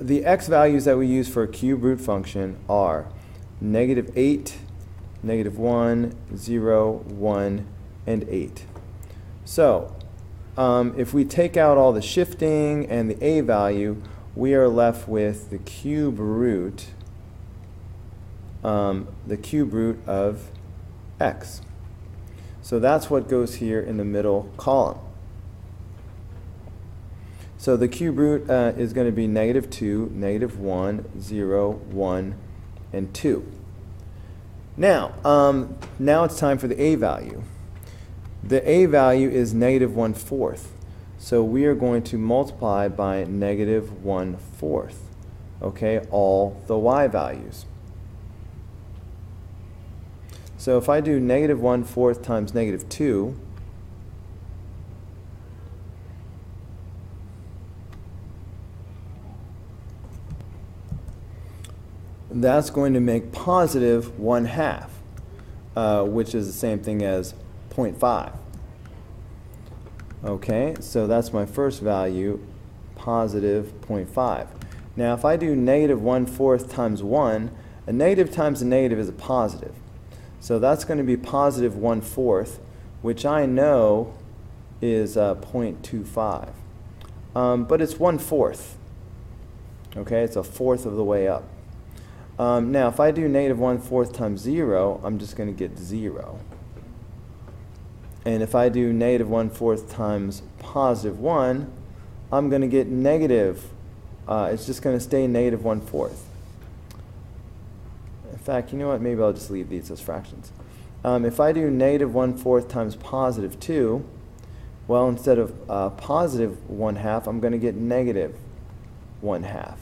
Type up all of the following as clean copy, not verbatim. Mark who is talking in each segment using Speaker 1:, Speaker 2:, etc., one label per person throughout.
Speaker 1: The x values that we use for a cube root function are -8, -1, 0, 1, and 8. So if we take out all the shifting and the a value, we are left with the cube root of x. So that's what goes here in the middle column. So the cube root is going to be -2, -1, 0, 1, and 2. Now it's time for the a value. The a value is -1/4. So we are going to multiply by -1/4, okay, all the y values. So if I do -1/4 times -2, that's going to make +1/2, which is the same thing as 0.5. Okay, so that's my first value, +0.5. Now if I do -1/4 times 1, a negative times a negative is a positive. So that's going to be +1/4, which I know is 0.25. But it's 1/4. Okay, it's a fourth of the way up. Now if I do -1/4 times 0, I'm just going to get 0. And if I do -1/4 times +1, I'm going to get negative. It's just going to stay -1/4. In fact, you know what? Maybe I'll just leave these as fractions. If I do -1/4 times +2, well, instead of +1/2, I'm going to get -1/2.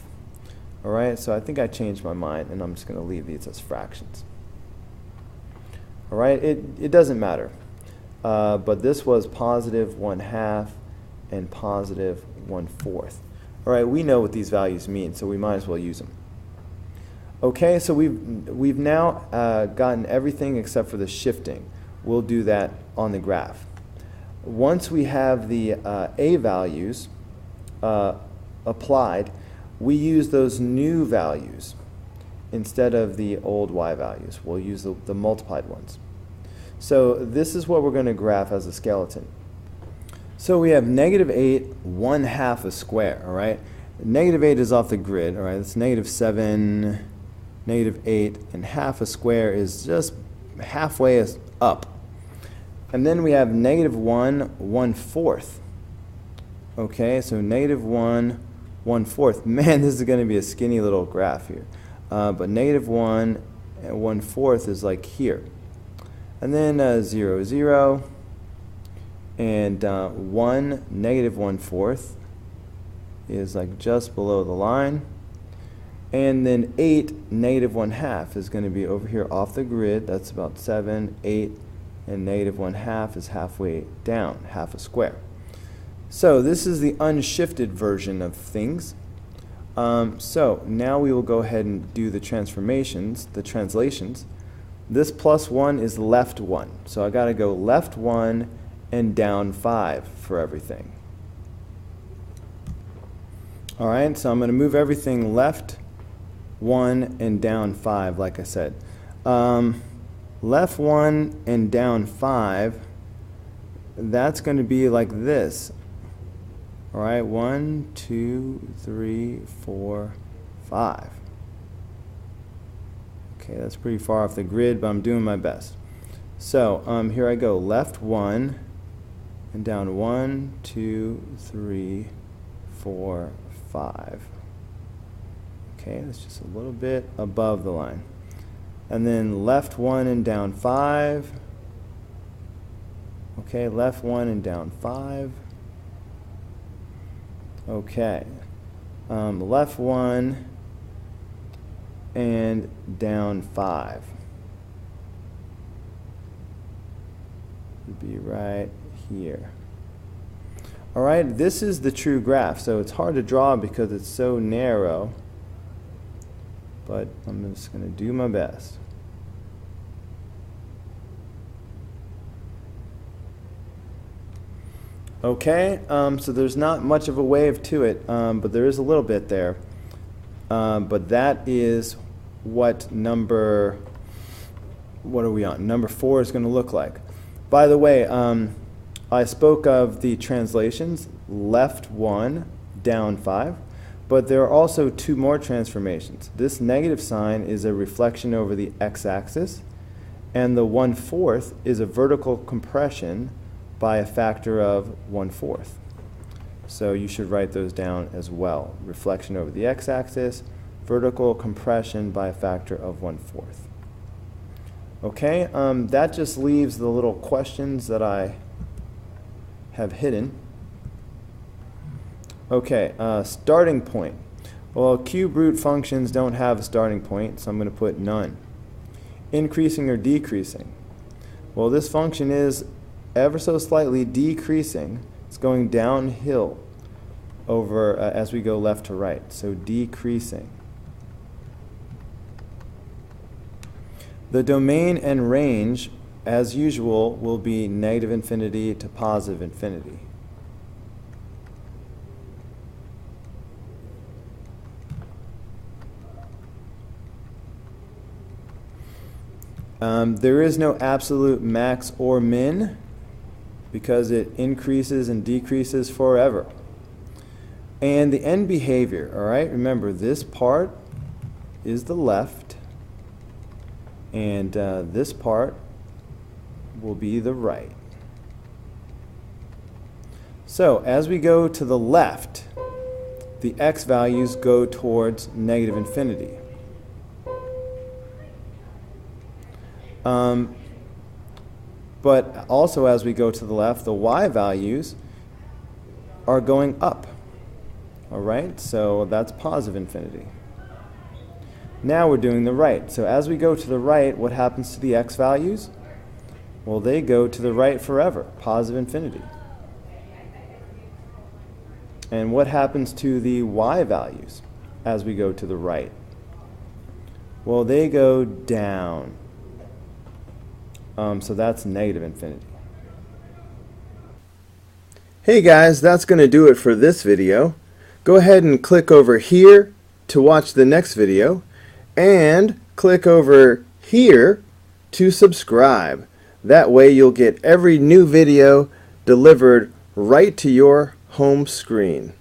Speaker 1: All right, so I think I changed my mind, and I'm just going to leave these as fractions. All right, it doesn't matter. But this was +1/2 and +1/4. All right, we know what these values mean, so we might as well use them. Okay, so we've now gotten everything except for the shifting. We'll do that on the graph. Once we have the a values applied, we use those new values instead of the old y values. We'll use the multiplied ones. So this is what we're going to graph as a skeleton. So we have -8, 1/2 a square, all right? -8 is off the grid, all right? It's -7, -8, and 1/2 a square is just halfway up. And then we have -1, 1/4. Okay, so -1, 1/4. Man, this is going to be a skinny little graph here. But -1 and 1/4 is like here. And then 0, 0, and 1, -1/4 is like just below the line. And then 8, -1/2 is going to be over here off the grid. That's about 7, 8, and -1/2 is halfway down, 1/2 a square. So this is the unshifted version of things. So now we will go ahead and do the transformations, the translations. This +1 is left 1. So I got to go left 1 and down 5 for everything. All right, so I'm going to move everything left 1 and down 5, like I said. Left 1 and down 5, that's going to be like this. All right, 1, 2, 3, 4, 5. Okay, that's pretty far off the grid, but I'm doing my best. So here I go, left 1 and down 1, 2, 3, 4, 5. Okay, that's just a little bit above the line. And then left 1 and down 5. Okay, left 1 and down 5. Okay, left 1 and down 5. Would be right here. All right, this is the true graph, so it's hard to draw because it's so narrow, but I'm just going to do my best. Okay, so there's not much of a wave to it, but there is a little bit there. but that is what what are we on? Number 4 is going to look like. By the way, I spoke of the translations, left 1, down 5, but there are also 2 more transformations. This negative sign is a reflection over the x-axis, and the 1/4 is a vertical compression by a factor of 1/4. So you should write those down as well. Reflection over the x-axis, vertical compression by a factor of 1/4. Okay, that just leaves the little questions that I have hidden. Okay, starting point. Well, cube root functions don't have a starting point, so I'm going to put none. Increasing or decreasing. Well, this function is ever so slightly decreasing. It's going downhill over as we go left to right, so decreasing. The domain and range, as usual, will be negative infinity to positive infinity. There is no absolute max or min because it increases and decreases forever. And the end behavior, all right, remember this part is the left, and this part will be the right. So as we go to the left, the x values go towards negative infinity. But also as we go to the left, the y values are going up. All right, so that's positive infinity. Now we're doing the right. So as we go to the right, what happens to the x values? Well, they go to the right forever, positive infinity. And what happens to the y values as we go to the right? Well, they go down. So that's negative infinity. Hey guys, that's going to do it for this video. Go ahead and click over here to watch the next video, and click over here to subscribe. That way you'll get every new video delivered right to your home screen.